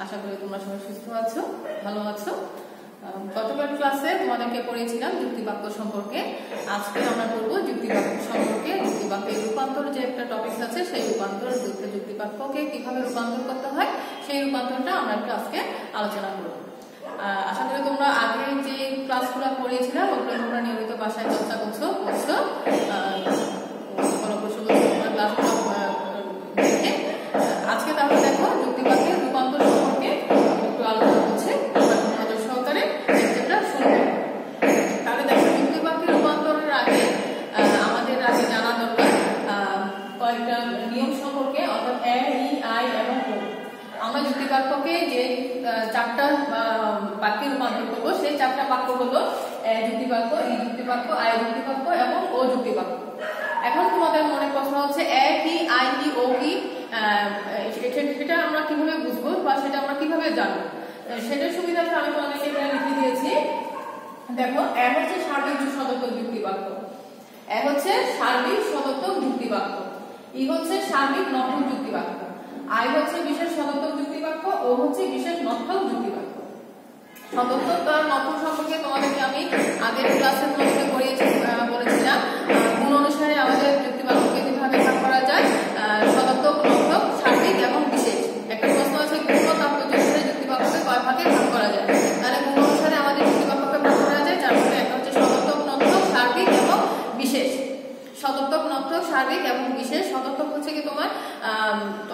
আশা করি তোমরা সবাই সুস্থ আছো, ভালো আছো। গতকাল ক্লাসে তোমাদেরকে পড়িয়েছিলাম যুক্তিবাক্য সম্পর্কে। আজকে আমরা পড়বো যুক্তিবাক্য সম্পর্কে। যুক্তিবাক্যের রূপান্তর যে একটা টপিক আছে, সেই রূপান্তর যুক্তিবাক্যকে কিভাবে রূপান্তর করতে হয় সেই রূপান্তরটা আমরা আজকে আলোচনা করব। আশা করি তোমরা আগে যে ক্লাসগুলো পড়িয়েছিলাম ওগুলো তোমরা নিয়মিত বাসায় চর্চা করছো। আজকে তাহলে দেখো যুক্তিবাক্যের রূপান্তর সম্পর্কে একটু আলোচনা করছে, নজর সহকারে লেকচারটা শুনবে। তাহলে দেখো যুক্তিবাক্যের রূপান্তরের আগে আমাদের আগে জানা দরকার কয়েকটা নিয়ম সম্পর্কে, অর্থাৎ এ, ই, আই এবং ও। আমরা যুক্তিবাক্যকে যে চারটা বাক্যে রূপান্তর করবো সেই চারটা বাক্য হলো এ যুক্তিবাক্য, ই যুক্তিবাক্য, আই যুক্তিবাক্য এবং ও যুক্তিবাক্য। এখন তোমাদের মনে প্রশ্ন হচ্ছে এ কি, আই কি, ও কি, সেটা আমরা কিভাবে বুঝবো বা সেটা আমরা কিভাবে জানবো? সেটার সুবিধার্থে আমি তোমাদেরকে এখানে লিখে দিয়েছি। দেখো, এ হচ্ছে সার্বিক সদর্থক যুক্তিবাক্য, এ হচ্ছে সার্বিক সদর্থক যুক্তিবাক্য, ই হচ্ছে সার্বিক নর্থক যুক্তিবাক্য, আই হচ্ছে বিশেষ সদর্থক যুক্তিবাক্য, ও হচ্ছে বিশেষ নর্থক যুক্তিবাক্য। সদর্থক আর নর্থক সম্পর্কে তোমাদেরকে আমি আগের ক্লাসে তোমাদেরকে বলেছিলাম গুণ অনুসারে আমাদের যুক্তিবাক্যকে কিভাবে ভাগ করা যায়, সদর্থক, নর্থক, সার্বিক এবং বিশেষ। একটা প্রশ্ন আছে গুণ তাৎপর্য অনুসারে যুক্তিবাক্যকে কয় ভাগে ভাগ করা যায়। তাহলে গুণ অনুসারে আমাদের যুক্তিবাক্যকে ভাগ করা যায়, যার মধ্যে একটা হচ্ছে সদর্থক, নর্থক, সার্বিক এবং বিশেষ। সদর্থক, নর্থক, সার্বিক এবং বিশেষ। সদর্থক হচ্ছে কি তোমার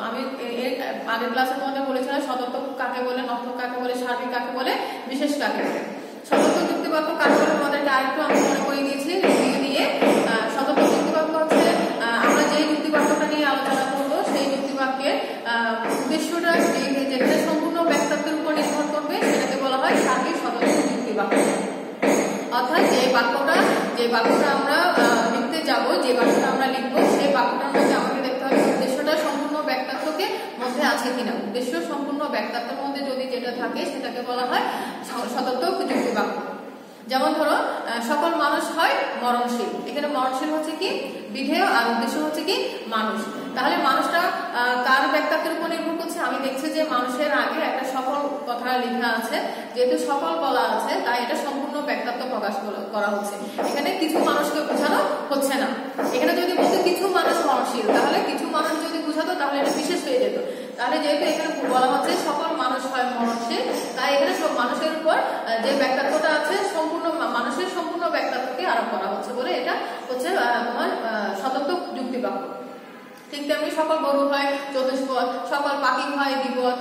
আমি এর আগের ক্লাসে তোমাদের বলেছিলাম সদর্থক কাকে বলে, নর্থক কাকে বলে, সার্বিক কাকে বলে, বিশেষ কাকে বলে। সদর্থক যুক্তিবাক্য কাকে বলে তোমাদেরকে আরেকটু আমি মনে করে দিয়েছি দিয়ে। সদর্থক যুক্তিবাক্য হচ্ছে আমরা যেই যুক্তিবাক্যটা নিয়ে আলোচনা করবো সেই যুক্তিবাক্যের উদ্দেশ্যটা যেখানে সম্পূর্ণ ব্যক্তিত্বের উপর নির্ভর করবে সেটাকে বলা হয় সার্বিক সদর্থক যুক্তিবাক্য। অর্থাৎ যে বাক্যটা আমরা লিখতে যাব, যে বাক্যটা আমরা লিখবো সেই বাক্যটার মধ্যে আমাকে দেখতে হবে উদ্দেশ্যটা সম্পূর্ণ ব্যক্তিত্বকে মধ্যে আছে কিনা। উদ্দেশ্য সম্পূর্ণ ব্যক্তিত্বের মধ্যে যদি যেটা থাকে সেটাকে বলা হয় সদর্থক যুক্তিবাক্য। যেমন ধরো, সকল মানুষ হয় মরণশীল। এখানে মরণশীল হচ্ছে কি বিধেয়, আর উদ্দেশ্য হচ্ছে কি মানুষ। তাহলে মানুষটা কার ব্যক্তিত্বের উপর নির্ভর করছে? আমি দেখছি যে মানুষের আগে একটা সকল কথা লেখা আছে, যেহেতু সকল বলা আছে তাই এটা সম্পূর্ণ ব্যক্তিত্ব প্রকাশ করা হচ্ছে। এখানে কিছু মানুষকে বোঝানো হচ্ছে না। এখানে যদি বলতে কিছু মানুষ মরণশীল, তাহলে কিছু মানুষ যদি বোঝাতো তাহলে এটা বিশেষ হয়ে যেত। তাহলে যেহেতু এখানে বলা হচ্ছে সকল মানুষ হয় মরণশীল, তাই এখানে সব মানুষের উপর যে ব্যক্তিত্বটা আছে সম্পূর্ণ মানুষের সম্পূর্ণ ব্যক্তিত্বকে আরোপ করা হচ্ছে বলে এটা হচ্ছে তোমার সদর্থক যুক্তিবাক্য। ঠিক তেমনি সকল গরু হয় চতুষ্পদ, সকল পাখি হয় দ্বিপদ,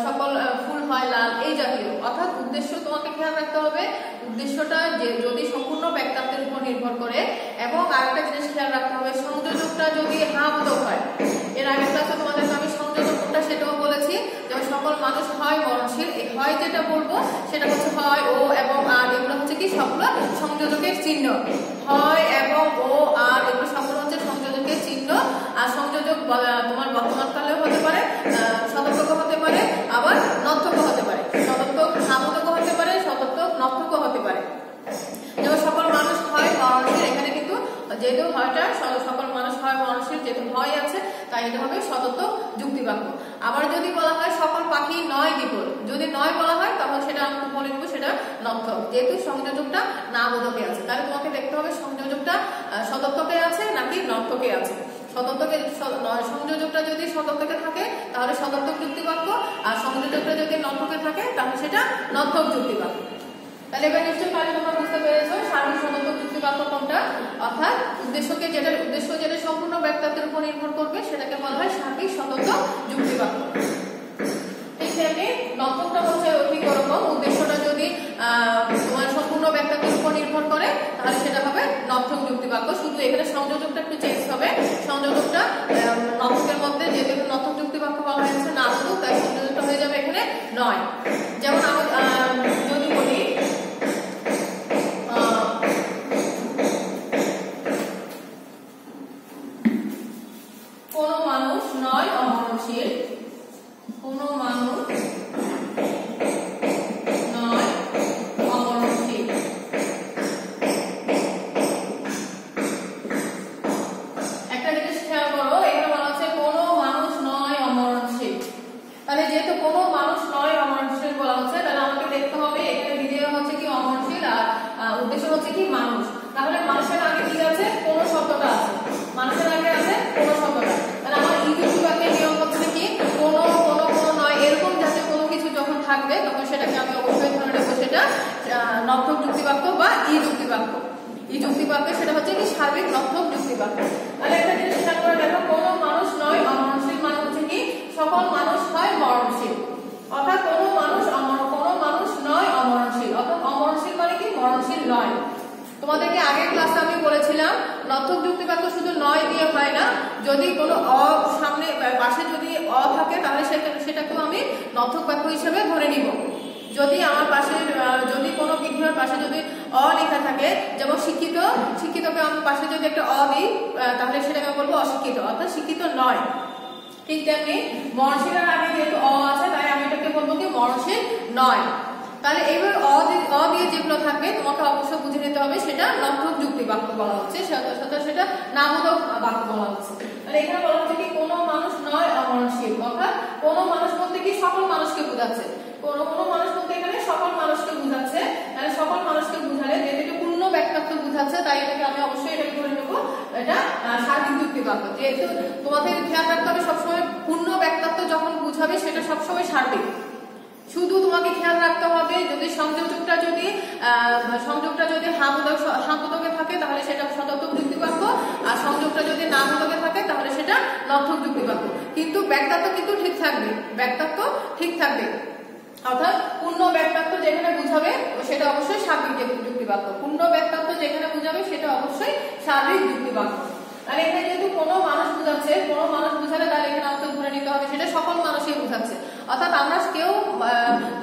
সকল ফুল হয় লাল, এই জাতীয়। অর্থাৎ উদ্দেশ্য তোমাকে খেয়াল রাখতে হবে, উদ্দেশ্যটা যে যদি সম্পূর্ণ ব্যক্তিত্বের উপর নির্ভর করে। এবং আরেকটা জিনিস খেয়াল রাখতে হবে, সংযোজকটা যদি হাবোধক হয়। এর আগের ক্লাসে তোমাদেরকে আমি সংযোজকটা সেটাও বলেছি, যেমন সকল মানুষ হয় মরণশীল। এই হয় যেটা বলবো সেটা হচ্ছে হয়, ও এবং আর, এগুলো হচ্ছে কি সবগুলো সংযোজকের চিহ্ন। হয় এবং ও আর এগুলো সবগুলো হচ্ছে সংযোজকের চিহ্ন। আর সংযোজক তোমার বর্তমান কালেও হতে পারে, সদর্থক হতে পারে, আবার নর্থক হতে পারে। সদর্থক হাবোধক হতে পারে, সদর্থক নর্থক হতে পারে। যেমন সকল মানুষ হয় মরণশীল, এখানে কিন্তু যেহেতু হয়টা সকল মানুষ হয় মরণশীল, যেহেতু হয় আছে তাই এটা হবে সদর্থক যুক্তিবাক্য। আবার যদি বলা হয় সকল পাখি নয় দ্বিপদ, যদি নয় বলা হয় তখন সেটা আমি বলে নেবো সেটা নর্থক, যেহেতু সংযোজকটা না বোধকে আছে। তাহলে তোমাকে দেখতে হবে সংযোজকটা সদর্থকে আছে নাকি নর্থকে আছে। সংযোজকটা যদি সদর্থকে থাকে তাহলে সদর্থক যুক্তিবাক্য, আর সংযোজকটা যদি নর্থকে থাকে তাহলে সেটা নর্থক যুক্তিবাক্য। তাহলে এবার নিশ্চয়ই কালে তোমরা বুঝতে পেরেছো সার্বিক সদর্থক যুক্তিবাক্য কোনটা। অর্থাৎ উদ্দেশ্য যেটা সম্পূর্ণ ব্যক্তিত্বের উপর নির্ভর করবে সেটাকে বলা হয় সার্বিক সদর্থক যুক্তিবাক্য। ঠিক তেমনি নর্থকটা হচ্ছে ঠিক ওরকম, উদ্দেশ্যটা যদি তোমার সম্পূর্ণ ব্যক্তিত্বের উপর নির্ভর করে তাহলে সেটা হবে নর্থক যুক্তিবাক্য। শুধু এখানে সংযোজকটা একটু চেঞ্জ হবে। সংযোজকটা নর্থকের মধ্যে যেহেতু নর্থক যুক্তিবাক্য বলা হয়েছে না শুধু, তাই সংযোজকটা হয়ে যাবে এখানে নয়। যেমন যদি বলি কোন মানুষ নয় অমরণশীল, কোন মানুষ নয় অমরণশীল। একটা জিনিস খেয়াল করো, এখানে বলা হচ্ছে কোন মানুষ নয় অমরণশীল। তাহলে যেহেতু কোন মানুষ মানুষ, তাহলে মানুষের আগে কি আছে, কোন শব্দটা আছে, মানুষের আগে আছে কোন শব্দটা। তাহলে আমার ই যুক্তি বাক্যের নিয়ম হচ্ছে কি, কোন কোন কোন নয় এরকম জাতীয় কোনো কিছু যখন থাকবে তখন সেটাকে আমি অবশ্যই ধরে নেবো সেটা নর্থক যুক্তি বাক্য বা ই যুক্তি বাক্য। ই যুক্তি বাক্য সেটা হচ্ছে কি সার্বিক নর্থক যুক্তি বাক্য। তাহলে একটা জিনিস খেয়াল করে দেখো, কোন মানুষ নয় অমরণশীল মানে হচ্ছে কি সকল মানুষ হয় মরণশীল, অর্থাৎ কোন মানুষ নয় অমরণশীল, অর্থাৎ অমরণশীল মানে কি মরণশীল নয়। তোমাদেরকে আগের ক্লাসে আমি বলেছিলাম নর্থক যুক্তি বাক্য শুধু নয় দিয়ে হয় না, যদি কোনো অ সামনে পাশে যদি অ থাকে তাহলে সেটাকেও আমি নর্থক বাক্য হিসেবে ধরে নিব। যদি আমার পাশে যদি কোনো বিধির পাশে যদি অ লেখা থাকে, যেমন শিক্ষিত, শিক্ষিতকে আমি পাশে যদি একটা অ দিই তাহলে সেটাকে বলবো অশিক্ষিত, অর্থাৎ শিক্ষিত নয়। ঠিক তেমনি মরণশীলের আগে যেহেতু অ আছে তাই আমি এটাকে বলবো কি মরণশীল নয়। তাহলে এবার অ দিয়ে যেগুলো থাকবে তোমাকে অবশ্যই বুঝে নিতে হবে সেটা নর্থক যুক্তি বাক্য বলা হচ্ছে, সেটা নামবোধক বাক্য বলা হচ্ছে। তাহলে এখানে বলা হচ্ছে কি কোনো মানুষ নয় অমরণশীল, অর্থাৎ কোনো মানুষ বলতে কি সকল মানুষকে বোঝাচ্ছে, কোনো মানুষ বলতে এখানে সকল মানুষকে বোঝাচ্ছে। তাহলে সকল মানুষকে বোঝালে যেহেতু এটা পূর্ণ ব্যক্তিত্ব বোঝাচ্ছে তাই এটাকে আমি অবশ্যই এটাকে ধরে নেবো এটা সার্বিক যুক্তি বাক্য। যেহেতু তোমাদের খেয়াল রাখতে হবে সবসময় পূর্ণ ব্যক্তিত্ব যখন বুঝাবে সেটা সবসময় সার্বিক। শুধু তোমাকে খেয়াল রাখতে হবে যদি সংযোজকটা যদি হাবোধকে থাকে তাহলে সেটা সদর্থক যুক্তি বাক্য, আর সংযোগটা যদি নাবোধকে থাকে তাহলে সেটা নর্থক যুক্তি বাক্য। কিন্তু ব্যক্তিত্ব কিন্তু ঠিক থাকবে, ব্যক্তিত্ব ঠিক থাকবে, অর্থাৎ পূর্ণ ব্যক্তিত্ব যেখানে বুঝাবে সেটা অবশ্যই সার্বিক যুক্তি বাক্য, পূর্ণ ব্যক্তিত্ব যেখানে বুঝাবে সেটা অবশ্যই সার্বিক যুক্তি বাক্য। আর এখানে যেহেতু কোনো মানুষ বুঝাচ্ছে, কোনো মানুষ বুঝালে তাহলে এখানে আমাকে ধরে নিতে হবে সেটা সকল মানুষই বুঝাচ্ছে, অর্থাৎ আমরা কেউ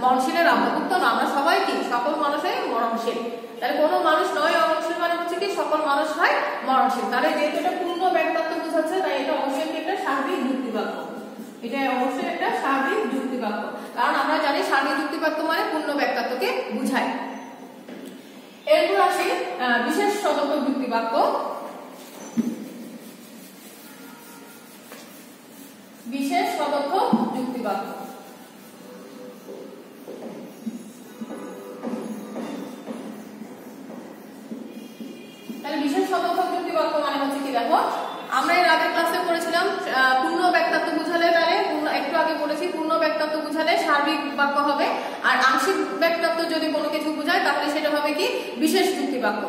মরণশীলের অন্তর্ভুক্ত না, আমরা সবাই কি সকল মানুষই মরণশীল। তাহলে কোনো মানুষ নয় অমরণশীল মানে হচ্ছে কি সকল মানুষ হয় মরণশীল। তাহলে যেহেতু এটা পূর্ণ ব্যক্তিত্ব বুঝাচ্ছে তাই এটা অবশ্যই একটা সার্বিক যুক্তি বাক্য, এটা অবশ্যই একটা সার্বিক যুক্তি বাক্য, কারণ আমরা জানি সার্বিক যুক্তি বাক্য মানে পূর্ণ ব্যক্তিত্বকে বুঝায়। এরপর আসি বিশেষ সদর্থক যুক্তি বাক্য। বিশেষ সদর্থক যুক্তি বাক্য তাহলে বিশেষ সদর্থক যুক্তি বাক্য মানে হচ্ছে কি, দেখো আমরা এর আগের ক্লাসে পড়েছিলাম পূর্ণ ব্যক্তিত্ব বুঝালে, তাহলে একটু আগে বলেছি পূর্ণ ব্যক্তিত্ব বুঝালে সার্বিক বাক্য হবে, আর আংশিক ব্যক্তিত্ব যদি কোনো কিছু বোঝায় তাহলে সেটা হবে কি বিশেষ যুক্তি বাক্য।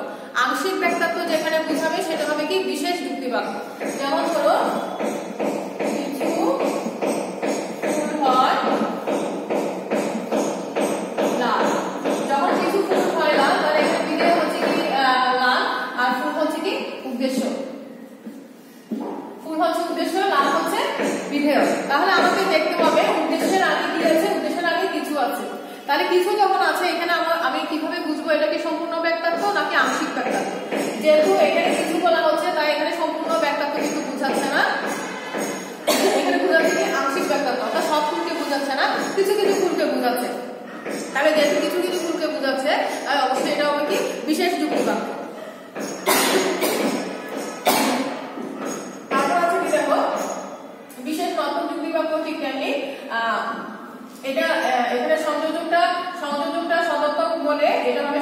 আংশিক ব্যক্তিত্ব যেখানে বুঝাবে সেটা হবে কি বিশেষ যুক্তি বাক্য। যেমন ধরো তাহলে আমাকে দেখতে হবে উদ্দেশ্যের আগে কি আছে, উদ্দেশ্যের আগে কিছু আছে। তাহলে কিছু যখন আছে এখানে আমি কিভাবে বুঝবো এটা কি সম্পূর্ণ ব্যক্তিত্ব নাকি আংশিক ব্যক্তিত্ব? যেহেতু এখানে কিছু বলা হচ্ছে তাই এখানে সম্পূর্ণ ব্যক্তিত্ব কিন্তু বোঝাচ্ছে না, এখানে বোঝাচ্ছে কি আংশিক ব্যক্তিত্ব, অর্থাৎ সব ফুলকে বোঝাচ্ছে না, কিছু কিছু ফুলকে বোঝাচ্ছে। তাহলে যেহেতু কিছু কিছু ফুলকে বোঝাচ্ছে তাই অবশ্যই এটা হবে কি বিশেষ যুক্তি বাক্য। বিশেষ নর্থক যুক্তি বাক্য ঠিক তেমনি এটা এখানে সংযোজকটা সদর্থক বলে এটা হবে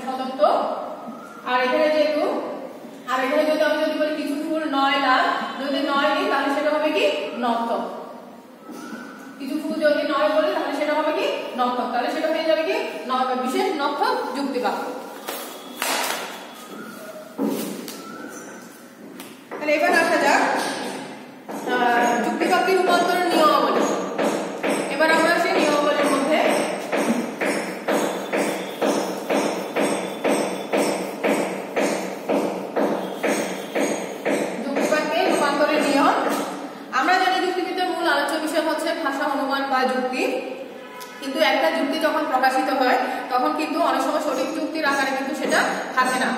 সদর্থক, আর এখানে যেহেতু যদি আমি যদি বলি কিছু ফুল নয় লাল, যদি নয় দিই তাহলে সেটা হবে কি নর্থক। কিছু ফুল যদি নয় বলে তাহলে সেটা হবে কি নর্থক, তাহলে সেটা হয়ে যাবে কি বিশেষ নর্থক যুক্তি বাক্য। তাহলে এবার আসা যাক যুক্তি বাক্যে রূপান্তরের নিয়মাবলী। এবার আমরা সেই নিয়মাবলীর মধ্যে যুক্তি বাক্যে রূপান্তরের নিয়ম। আমরা জানি যুক্তিবিদ্যার মূল আলোচ্য বিষয় হচ্ছে ভাষা, অনুমান বা যুক্তি। কিন্তু একটা যুক্তি যখন প্রকাশিত হয় তখন কিন্তু অনেক সময় সঠিক যুক্তির আকারে কিন্তু সেটা থাকে না।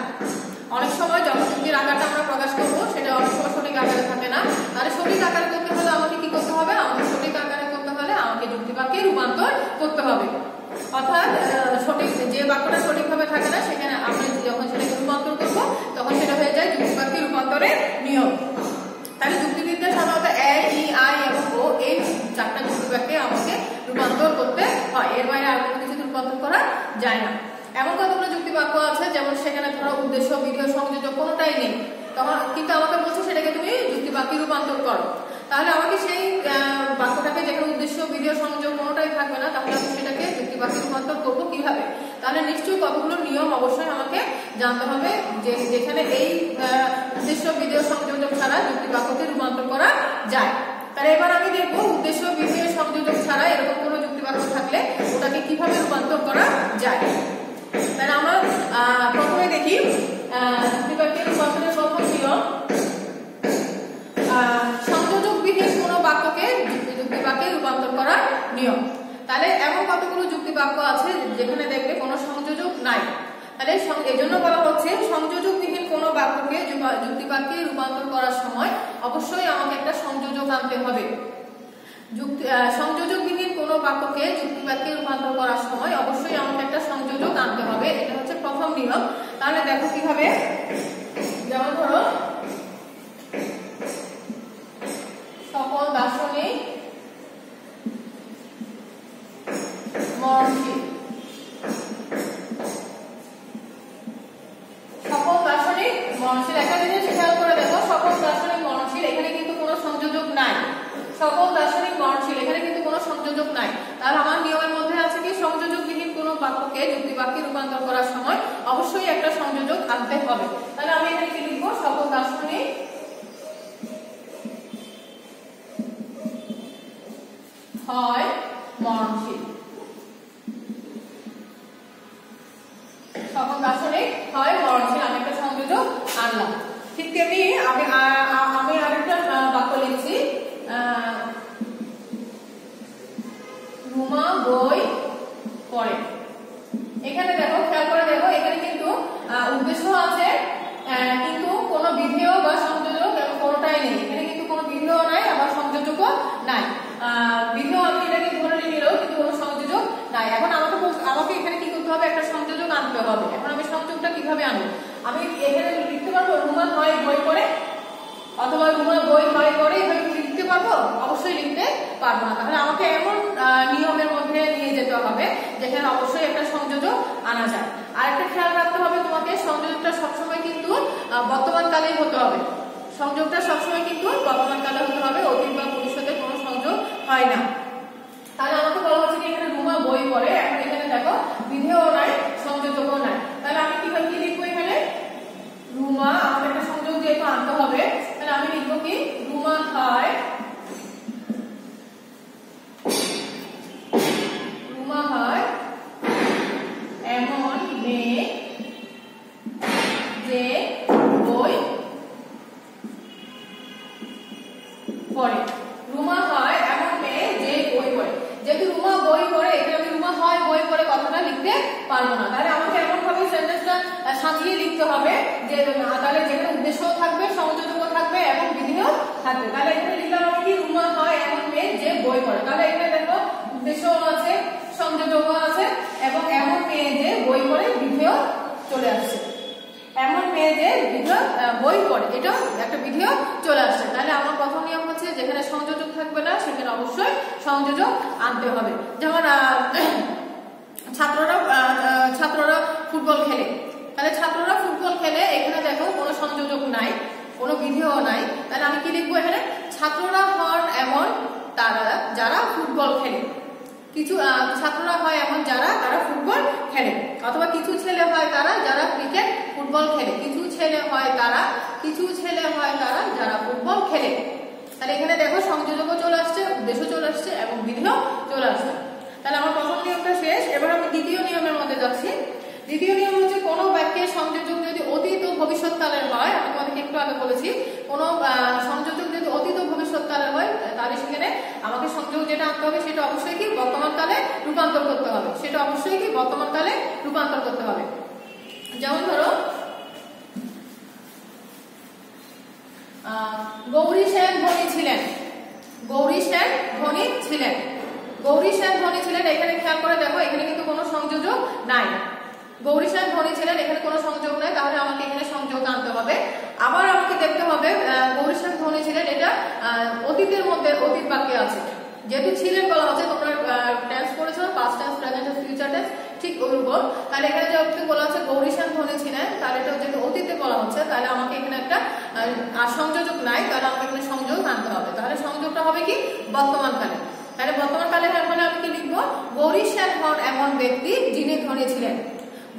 অনেক সময় যখন যুক্তির আকারটা আমরা প্রকাশ করবো সেটা অনেক সময় সঠিক আকারে থাকে না। তাহলে সঠিক আকারে করতে হলে আমাকে কি করতে হবে, আমাকে সঠিক আকারে করতে হলে আমাকে যুক্তি বাক্যে রূপান্তর করতে হবে। অর্থাৎ সঠিক যে বাক্যটা সঠিকভাবে থাকে না সেখানে আমরা যখন সেটাকে রূপান্তর করবো তখন সেটা হয়ে যায় যুক্তি বাক্যে রূপান্তরের নিয়ম। তাহলে যুক্তিবিদ্যা সাধারণত এ, ই, আই এবং ও এই চারটা যুক্তি বাক্যে আমাকে রূপান্তর করতে হয়, এর বাইরে আর কোনো কিছু রূপান্তর করা যায় না। এমন কতগুলো যুক্তি বাক্য আছে যেমন সেখানে ধরো উদ্দেশ্য, বিধেয়, সংযোজক কোনোটাই নেই, তখন কিন্তু আমাকে বলছে সেটাকে তুমি যুক্তি বাক্যে রূপান্তর করো। তাহলে আমাকে সেই বাক্যটাকে যেখানে উদ্দেশ্য, বিধেয়, সংযোগ কোনোটাই থাকবে না, তাহলে আমি সেটাকে যুক্তি বাক্যে রূপান্তর করবো কিভাবে? তাহলে নিশ্চয়ই কতগুলো নিয়ম অবশ্যই আমাকে জানতে হবে যে যেখানে এই উদ্দেশ্য, বিধেয়, সংযোজক ছাড়া যুক্তি বাক্যকে রূপান্তর করা যায়। তাহলে এবার আমি দেখবো উদ্দেশ্য, বিধেয়, সংযোজক ছাড়া এরকম কোনো যুক্তি বাক্য থাকলে ওটাকে কিভাবে রূপান্তর করা যায়। তাহলে আমরা প্রথমে দেখি যুক্তি বাক্যের রূপান্তরের প্রথম নিয়ম, সংযোজক বিহীন কোনো বাক্যকে যুক্তি বাক্যে রূপান্তর করার নিয়ম। তাহলে এমন কতগুলো যুক্তি বাক্য আছে যেখানে দেখবে কোনো সংযোজক নাই। তাহলে এজন্য বলা হচ্ছে সংযোজকবিহীন কোনো বাক্যকে যুক্তি বাক্যে রূপান্তর করার সময় অবশ্যই আমাকে একটা সংযোজক আনতে হবে। সংযোজকবিহীন কোনো বাক্যকে যুক্তি বাক্যে রূপান্তর করার সময় অবশ্যই আমাকে একটা সংযোজক আনতে হবে, এটা হচ্ছে প্রথম নিয়ম। তাহলে দেখো কিভাবে, যেমন ধরো সকল দার্শনিক মরণশীল, সকল দার্শনিক মরণশীল। একটা জিনিস খেয়াল করে দেখো, সকল দার্শনিক মরণশীল এখানে কিন্তু কোনো সংযোজক নাই। সকল দার্শনিক মরণশীল এখানে কিন্তু কোনো সংযোজক নাই। তাহলে আমার নিয়মের মধ্যে আছে কি সংযোজকবিহীন কোনো বাক্যকে যুক্তি বাক্যে রূপান্তর করার সময় অবশ্যই একটা সংযোজক আনতে হবে। তাহলে আমি এখানে কি লিখবো, সকল দার্শনিক হয় মরণশীল, সকল দার্শনিক হয় মরণশীল, আমি একটা সংযোজক আনলাম। ঠিক তেমনি আমি আরেকটা বাক্য লিখছি, রুমা বই পড়ে। এখানে দেখো, খেয়াল করে দেখো, এখানে কিন্তু উদ্দেশ্য আছে কিন্তু কোনো বিধেয় বা সংযোজক কোনোটাই নেই। এখানে কিন্তু কোনো বিধেয় নাই, আবার সংযোজকও নাই। বিধেয় আমি এটাকে ধরে নিলেও কিন্তু কোনো সংযোজক নাই। এখন আমাকে এখানে কি করতে হবে, একটা সংযোজক আনতে হবে। এখন আমি সংযোগটা কিভাবে আনবো? আমি এখানে লিখতে পারবো রুমা হয় বই পড়ে, অথবা রুমা বই হয় পড়ে, এভাবে লিখতে পারবো? অবশ্যই লিখতে পারবো না। তাহলে আমাকে এমন নিয়মের মধ্যে নিয়ে যেতে হবে যেখানে অবশ্যই একটা সংযোজক আনা যায়। আর একটা খেয়াল রাখতে হবে তোমাকে, সংযোজকটা সবসময় কিন্তু বর্তমান কালেই হতে হবে। সংযোগটা সবসময় কিন্তু বর্তমান কালে হতে হবে, অতীত বা ভবিষ্যতে কোনো সংযোগ হয় না। তাহলে আমাকে বলা হচ্ছে কি এখানে রুমা বই পড়ে, এখন এখানে দেখো বিধেয় নাই, সংযোজকও নাই। তাহলে আমি কিভাবে কি লিখবো, এখানে রুমা, আমাকে একটা সংযোগ যেহেতু আনতে হবে, তাহলে আমি লিখবো কি রুমা হয়, রুমা হয় এমন মেয়ে যে বই পড়ে। রুমা হয় এমন মেয়ে যে বই পড়ে। যেহেতু রুমা বই পড়ে, এখানে আমি রুমা হয় বই পড়ে কথাটা লিখতে পারবো না। তাহলে আমাকে এমন ভাবে সেন্টেন্সটা সাজিয়ে লিখতে হবে যে তাহলে যেখানে উদ্দেশ্যও থাকবে, সংযোজকও থাকবে এবং বিধেয় থাকবে। তাহলে এখানে লিখলাম আমি কি রুমা হয় এমন মেয়ে যে বই পড়ে। তাহলে এখানে দেখো উদ্দেশ্যও আছে, সংযোজকও আছে এবং এমন মেয়ে যে বই পড়ে বিধেয় চলে আসছে। এমন মেয়ে যে বই পড়ে, এটা একটা বিধেয় চলে আসছে। তাহলে আমার প্রথম নিয়ম হচ্ছে যেখানে সংযোজক থাকবে না সেখানে অবশ্যই সংযোজক আনতে হবে। যেমন ছাত্ররা ফুটবল খেলে, তাহলে ছাত্ররা ফুটবল খেলে, এখানে দেখো কোনো সংযোজক নাই, কোনো বিধেয় নাই। তাহলে আমি কি লিখবো, এখানে ছাত্ররা হন এমন যারা ফুটবল খেলে। কিছু ছাত্ররা হয় এমন তারা ফুটবল খেলে, অথবা কিছু ছেলে হয় যারা ক্রিকেট ফুটবল খেলে। কিছু ছেলে হয় তারা যারা ফুটবল খেলে। তাহলে এখানে দেখো সংযোজকও চলে আসছে, উদ্দেশ্য চলে আসছে এবং বিধেয় চলে আসছে। তাহলে আমার প্রথম নিয়মটা শেষ। এবার আমি দ্বিতীয় নিয়মের মধ্যে যাচ্ছি। দ্বিতীয় নিয়ম হচ্ছে কোনো বাক্যের সংযোজক যদি অতীত ও ভবিষ্যৎকালের হয়, আমি তোমাদেরকে একটু আগে বলেছি, কোনো সংযোজক যদি অতীত ও ভবিষ্যৎকালের হয় তাহলে সেখানে আমাকে সংযোগ যেটা আনতে হবে সেটা অবশ্যই কি বর্তমান কালে রূপান্তর করতে হবে। সেটা অবশ্যই কি বর্তমান কালে রূপান্তর করতে হবে। যেমন ধরো গৌরী সেন ধনী ছিলেন, গৌরী সেন ধনী ছিলেন, গৌরী সেন ধনী ছিলেন। এখানে খেয়াল করে দেখো, এখানে কিন্তু কোনো সংযোজক নাই। গৌরী সেন ধনী ছিলেন, এখানে কোনো সংযোগ নাই, তাহলে আমাকে এখানে সংযোগ আনতে হবে। আবার আমাকে দেখতে হবে গৌরী সেন ধনী ছিলেন, এটা অতীতের মধ্যে অতীত বাক্যে আছে। যেহেতু ছিলেন বলা হচ্ছে, তোমরা টেন্স করেছো, past tense, present tense, future tense, ঠিক ওরকম। তাহলে এখানে যদি বলা হচ্ছে গৌরীশান ধনী ছিলেন, তাহলে এটা যেহেতু অতীতে বলা হচ্ছে, তাহলে আমাকে এখানে একটা সংযোজক নাই, তাহলে আমাকে এখানে সংযোগ আনতে হবে। তাহলে সংযোগটা হবে কি বর্তমানকালে। তাহলে বর্তমানকালে মানে আমি কি লিখবো, গৌরীশান হন এমন ব্যক্তি যিনি ধনী ছিলেন।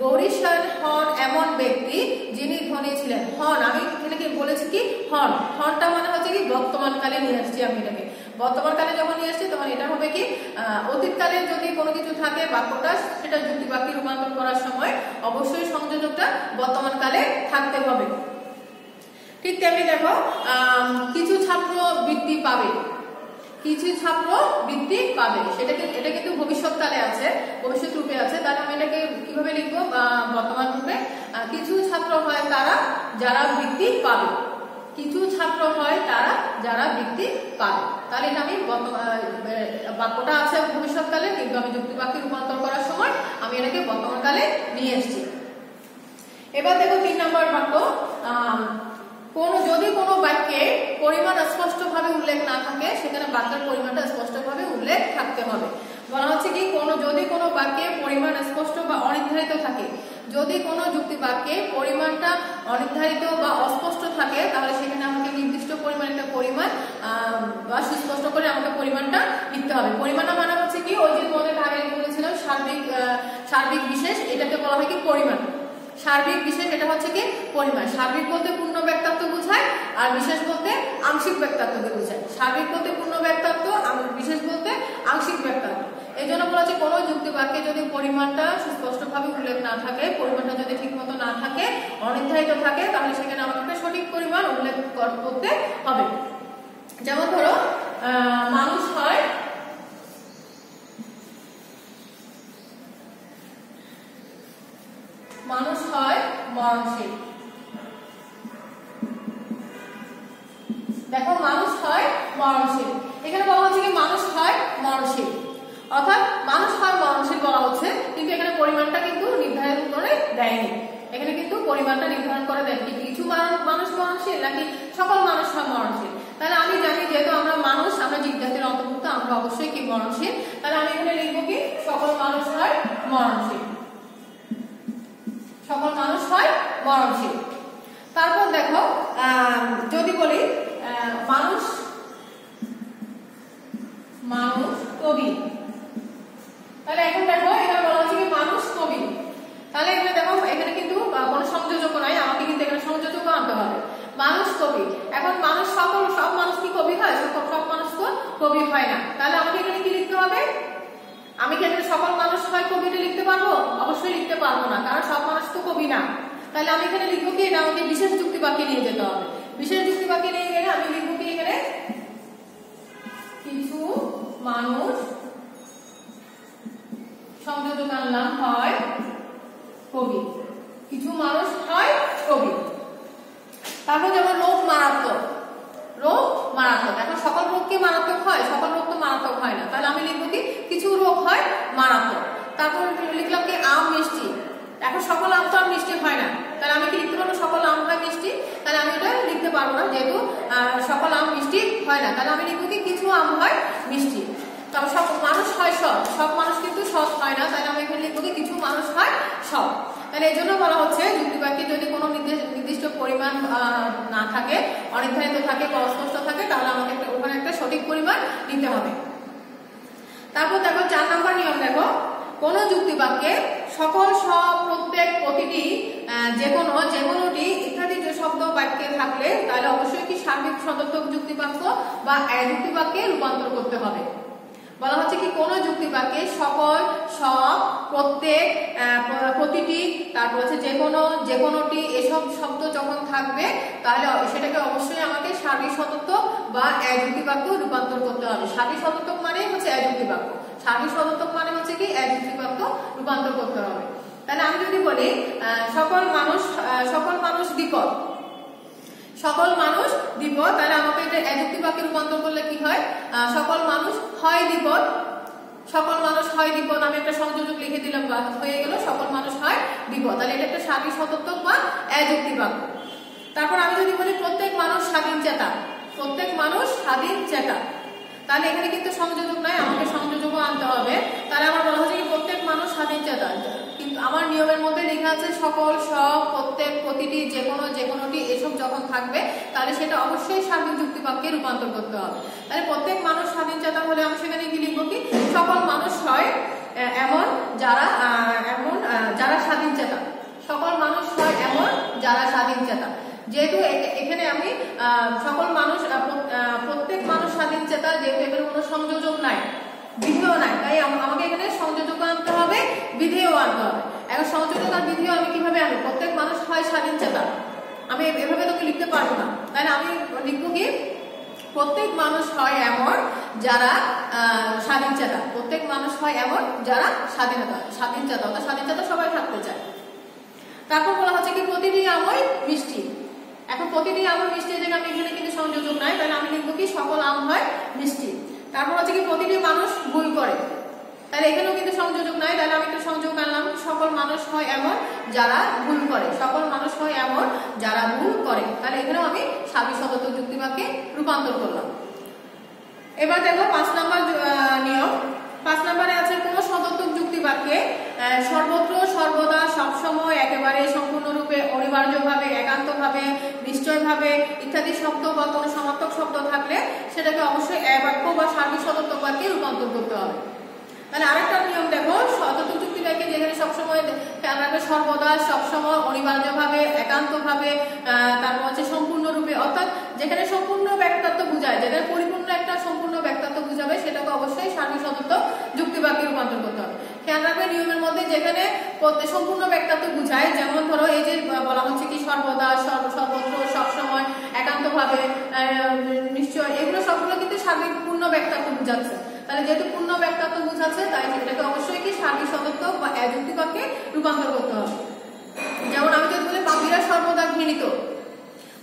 গৌরীশান হন এমন ব্যক্তি যিনি ধনী ছিলেন। হন আমি এখানে কি বলেছি কি হন, হনটা মানে হচ্ছে কি বর্তমানকালে নিয়ে আসছি। আমি এটাকে বর্তমানকালে যখন নিয়ে আসছি তখন এটা হবে কি অতীতকালে যদি কোনো কিছু থাকে বাক্যটা, সেটা যুক্তি বাক্যে রূপান্তর করার সময় অবশ্যই সংযোজকটা বর্তমানকালে থাকতে হবে। ঠিক তেমনি দেখো কিছু ছাত্র বৃত্তি পাবে, কিছু ছাত্র বৃত্তি পাবে, এটা কিন্তু ভবিষ্যৎকালে আছে, ভবিষ্যৎ রূপে আছে। তাহলে আমি এটাকে কিভাবে লিখবো বর্তমান রূপে, কিছু ছাত্র হয় তারা যারা বৃত্তি পাবে, কিছু ছাত্র হয় তারা যারা বৃত্তি পাবে। তাহলে এটা আমি বাক্যটা আছে ভবিষ্যৎকালে, কিন্তু আমি যুক্তি বাক্যে রূপান্তর করার সময় আমি এটাকে বর্তমানকালে নিয়ে এসেছি। এবার দেখো 3 নম্বর বাক্য, যদি কোনো বাক্যে পরিমাণ স্পষ্টভাবে উল্লেখ না থাকে সেখানে বাক্যের পরিমাণটা স্পষ্টভাবে উল্লেখ থাকতে হবে। বলা হচ্ছে কি যদি কোনো বাক্যে পরিমাণ স্পষ্ট বা অনির্ধারিত থাকে, যদি কোনো যুক্তি বাক্যে পরিমাণটা অনির্ধারিত বা অস্পষ্ট থাকে, তাহলে সেখানে আমাকে নির্দিষ্ট পরিমাণ একটা পরিমাণ বা সুস্পষ্ট করে আমাকে পরিমাণটা লিখতে হবে। পরিমাণটা মানে হচ্ছে কি ওই যে তোমাদের আগে বলেছিলাম সার্বিক বিশেষ, এটাকে বলা হয় কি পরিমাণ। সার্বিক বিশেষ এটা হচ্ছে কি পরিমাণ। সার্বিক বলতে পূর্ণ ব্যক্তার্থ বোঝায়, আর বিশেষ বলতে আংশিক ব্যক্তার্থকে বোঝায়। সার্বিক বলতে পূর্ণ ব্যক্তার্থ, বিশেষ বলতে আংশিক ব্যক্তার্থ। এই জন্য বলা হচ্ছে কোনো যুক্তি বাক্যে যদি পরিমাণটা সুস্পষ্টভাবে উল্লেখ না থাকে, পরিমাণটা যদি ঠিক মতো না থাকে, অনির্ধারিত থাকে, তাহলে সেখানে আমাকে সঠিক পরিমাণ উল্লেখ করতে হবে। যেমন ধরো মানুষ হয় মরণশীল। দেখো মানুষ হয় মরণশীল, এখানে বলা হচ্ছে কি মানুষ হয় মরণশীল, অর্থাৎ মানুষ হয় মরণশীল বলা হচ্ছে, কিন্তু এখানে পরিমাণটা কিন্তু নির্ধারণ করে দেয়নি। এখানে কিন্তু পরিমাণটা নির্ধারণ করে দেয়নি কিছু মানুষ মরণশীল নাকি সকল মানুষ হয় মরণশীল। তাহলে আমি জানি যেহেতু আমরা মানুষ, আমরা জীবজাতির অন্তর্ভুক্ত, আমরা অবশ্যই কি মরণশীল। তাহলে আমি এখানে লিখবো কি সকল মানুষ হয় মরণশীল, সকল মানুষ হয় মরণশীল। তারপর দেখো যদি বলি মানুষ কবি, তাহলে এখন দেখো এটা বলা হচ্ছে কি মানুষ কবি। তাহলে এখানে দেখো এখানে কিন্তু কোনো সংযোজক নাই, আমাকে কিন্তু এখানে সংযোজক আনতে হবে। মানুষ কবি, এখন মানুষ সব মানুষ কি কবি হয়? সব মানুষ তো কবি হয় না। তাহলে আমাকে এখানে কি লিখতে হবে? আমি কি এখানে সকল মানুষ হয় কবিটা লিখতে পারবো? অবশ্যই লিখতে পারবো না, কারণ সব মানুষ তো কবি না। তাহলে আমি এখানে লিখবো কি, এটা আমাকে বিশেষ যুক্তি বাক্যে নিয়ে যেতে হবে। বিশেষ যুক্তি বাক্যে নিয়ে গেলে আমি লিখবো কি এখানে কিছু মানুষ, সংযোজক আনলাম হয় কবি, কিছু মানুষ হয় কবি। তারপর যেমন রোগ মারাত্মক, রোগ মারাত্মক। এখন সকল রোগ কি মারাত্মক হয়? সকল রোগ তো মারাত্মক হয় না। তাহলে আমি লিখবো কি কিছু রোগ হয় মারাত্মক। তারপর লিখলাম কি আম মিষ্টি। এখন সকল আম তো আর মিষ্টি হয় না, তাহলে আমি কি লিখতে পারবো সকল আম হয় মিষ্টি? তাহলে আমি এটা লিখতে পারবো না, যেহেতু সকল আম মিষ্টি হয় না। তাহলে আমি লিখবো কি কিছু আম হয় মিষ্টি। তারপর সব মানুষ হয় সৎ, সব মানুষ কিন্তু সৎ হয় না, তাহলে আমি এখানে লিখবো কি কিছু মানুষ হয় সৎ। তাহলে এই জন্য বলা হচ্ছে যুক্তি বাক্যে যদি কোনো নির্দিষ্ট পরিমাণ না থাকে, অনির্ধারিত থাকে বা অস্পষ্ট থাকে, তাহলে আমাকে ওখানে একটা সঠিক পরিমাণ নিতে হবে। তারপর দেখো 4 নম্বর নিয়ম, দেখো কোন যুক্তি বাক্যে সকল, সব, প্রত্যেক, প্রতিটি, যেকোনোটি ইত্যাদি যে শব্দ বাক্যে থাকলে তাহলে অবশ্যই কি সার্বিক সদর্থক যুক্তি বাক্য বা যুক্তি বাক্যে রূপান্তর করতে হবে। বলা হচ্ছে কি কোন যুক্তি বাক্যে সকল, সব, প্রত্যেক, প্রতিটি, তারপর হচ্ছে যেকোনোটি এসব শব্দ যখন থাকবে তাহলে সেটাকে অবশ্যই আমাকে সার্বিক সদর্থক বা যুক্তি বাক্য রূপান্তর করতে হবে। সার্বিক সদর্থক মানে হচ্ছে যুক্তি বাক্য, সার্বিক সদর্থক মানে হচ্ছে কি যুক্তি বাক্য রূপান্তর করতে হবে। তাহলে আমি যদি বলি সকল মানুষ দ্বিপদ, সকল মানুষ দ্বিপদ, তাহলে আমাকে এটা যুক্তি বাক্যে রূপান্তর করলে কি হয়? সকল মানুষ হয় দ্বিপদ, সকল মানুষ হয় দ্বিপদ। আমি একটা সংযোজক লিখে দিলাম, হয়ে গেল সকল মানুষ হয় দ্বিপদ। তাহলে এটা একটা সার্বিক সদর্থক বা যুক্তি বাক্য। তারপর আমি যদি বলি প্রত্যেক মানুষ স্বাধীন চেতা, প্রত্যেক মানুষ স্বাধীন চেতা, তাহলে এখানে কিন্তু সংযোজক নাই, আমাকে সংযোজকও আনতে হবে। তাহলে আমার বলা হচ্ছে কি প্রত্যেক মানুষ স্বাধীন চেতা। সকল, সব, প্রত্যেক, প্রতিটি, যে কোনোটি এসব যখন থাকবে তাহলে সেটা অবশ্যই সার্বিক যুক্তি বাক্যে রূপান্তর করতে হবে। তাহলে প্রত্যেক মানুষ স্বাধীনচেতা হলে আমি সেখানে কি লিখবো, কি সকল মানুষ হয় এমন যারা স্বাধীনচেতা। সকল মানুষ হয় এমন যারা স্বাধীনচেতা। যেহেতু এখানে আমি সকল মানুষ, প্রত্যেক মানুষ স্বাধীনচেতা, যেহেতু এখানে কোনো সংযোজক নাই, বিধেয় নাই, তাই আমাকে এখানে সংযোজক আনতে হবে, বিধেয় আনতে হবে। এখন সংযোজক আর বিধেয় আমি কিভাবে আনবো? প্রত্যেক মানুষ হয় স্বাধীনচেতা, আমি এভাবে তোকে লিখতে পারবো না, তাই না? আমি লিখবো কি প্রত্যেক মানুষ হয় এমন যারা স্বাধীনচেতা। প্রত্যেক মানুষ হয় এমন যারা স্বাধীনচেতা, অর্থাৎ স্বাধীনচেতা সবাই থাকতে চায়। তারপর বলা হচ্ছে কি প্রতিটি আমই মিষ্টি। এখন প্রতিটি আম মিষ্টি, যে আমি এখানে কিন্তু সংযোজক নাই, তাহলে আমি লিখবো কি সকল আম হয় মিষ্টি। তারপর হচ্ছে কি প্রতিটি মানুষ ভুল করে, তাহলে এখানেও কিন্তু সংযোজক নাই, তাহলে আমি একটা সংযোগ আনলাম, সকল মানুষ হয় এমন যারা ভুল করে। সকল মানুষ হয় এমন যারা ভুল করে, তাহলে এখানেও আমি সার্বিক সদর্থক যুক্তি বাক্যে রূপান্তর করলাম। এবার দেখো 5 নম্বর নিয়ম। 5 নম্বরে আছে কোন সদর্থক যুক্তি বাক্যে সর্বত্র, সর্বদা, সবসময়, একেবারে, সম্পূর্ণরূপে, অনিবার্যভাবে, একান্তভাবে, নিশ্চয়ভাবে ইত্যাদি শব্দ বা কোনো সমার্থক শব্দ থাকলে সেটাকে অবশ্যই বাক্য বা সার্বিক সদর্থক বাক্যে রূপান্তর করতে হবে। তাহলে আরেকটা নিয়ম দেখো, সদর্থক যুক্তি বাক্যে যেখানে সবসময় খেয়াল রাখবে, সর্বদা, সবসময়, অনিবার্যভাবে, একান্তভাবে, তারপর হচ্ছে সম্পূর্ণরূপে, অর্থাৎ যেখানে সম্পূর্ণ ব্যক্তিত্ব বোঝায়, যেখানে পরিপূর্ণ একটা সম্পূর্ণ ব্যক্তিত্ব বুঝাবে সেটাকে অবশ্যই সার্বিক সদর্থক যুক্তি বাক্যে রূপান্তর করতে হবে। খেয়াল রাখবে নিয়মের মধ্যে যেখানে সম্পূর্ণ ব্যক্তিত্ব বুঝায়, যেমন ধরো এই যে বলা হচ্ছে কি সর্বদা, সর্বত্র, সবসময়, একান্তভাবে, নিশ্চয়, এগুলো সবগুলো কিন্তু সার্বিক পূর্ণ ব্যক্তিত্ব বুঝাচ্ছে। তাহলে যেহেতু পূর্ণ ব্যক্তিত্ব বুঝাচ্ছে, তাই সেটাকে অবশ্যই কি সার্বিক সদর্থক বা যুক্তি বাক্যে রূপান্তর করতে হবে। যেমন আমি যদি বলি পাপীরা সর্বদা ঘৃণিত,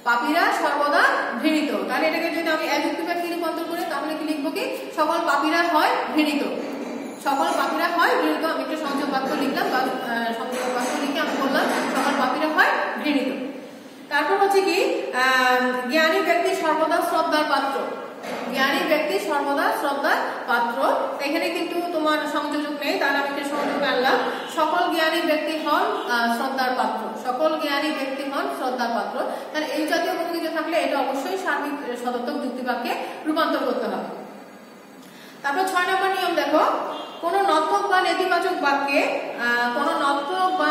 পাপীরা সর্বদা ঘৃণিত, তাহলে এটাকে যদি আমি যুক্তি বাক্যে রূপান্তর করি তাহলে কি লিখবো, কি সকল পাপীরা হয় ঘৃণিত। সকল পাপীরা হয় ঘৃণিত, আমি একটা সংযোগ বাক্য লিখলাম, বা সংযোগ বাক্য লিখে আমি বললাম সকল পাপীরা হয় ঘৃণিত। তারপর হচ্ছে কি জ্ঞানী ব্যক্তি সর্বদা শ্রদ্ধার পাত্র। জ্ঞানী ব্যক্তি সর্বদা শ্রদ্ধার পাত্র, এখানে কিন্তু তোমার সংযোজক নেই, তাহলে আমি একটা সংযোগ আনলাম, সকল জ্ঞানী ব্যক্তি হন শ্রদ্ধার পাত্র। সকল জ্ঞানী ব্যক্তি হন শ্রদ্ধার পাত্র। তাহলে এই জাতীয় কোনো কিছু থাকলে এটা অবশ্যই সার্বিক সদর্থক যুক্তি বাক্যে রূপান্তর করতে হবে। তারপর 6 নম্বর নিয়ম দেখো, কোন নর্থক বা নেতিবাচক বাক্যে, কোন নর্থক বা